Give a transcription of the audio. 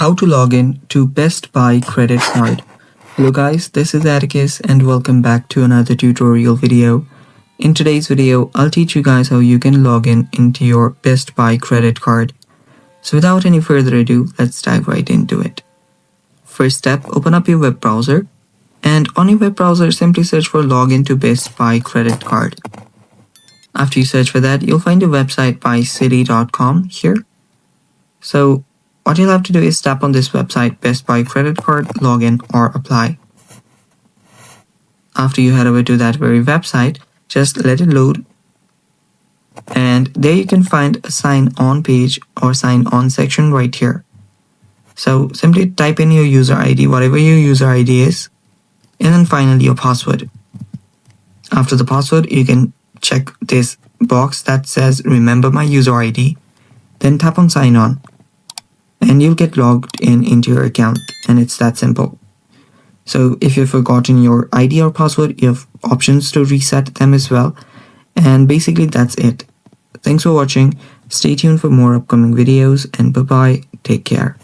How to log in to Best Buy credit card. Hello guys, this is Atticus and welcome back to another tutorial video. In today's video, I'll teach you guys how you can log in into your Best Buy credit card. So without any further ado, let's dive right into it. First step, open up your web browser, and on your web browser simply search for login to Best Buy credit card. After you search for that, you'll find a website by Citi.com here. So what you'll have to do is tap on this website, Best Buy credit card, login or apply. After you head over to that very website, just let it load. And there you can find a sign on page or sign on section right here. So simply type in your user ID, whatever your user ID is, and then finally your password. After the password, you can check this box that says remember my user ID, then tap on sign on. And you'll get logged in into your account, and it's that simple. So if you've forgotten your ID or password, you have options to reset them as well. And basically that's it. Thanks for watching. Stay tuned for more upcoming videos, and bye bye. Take care.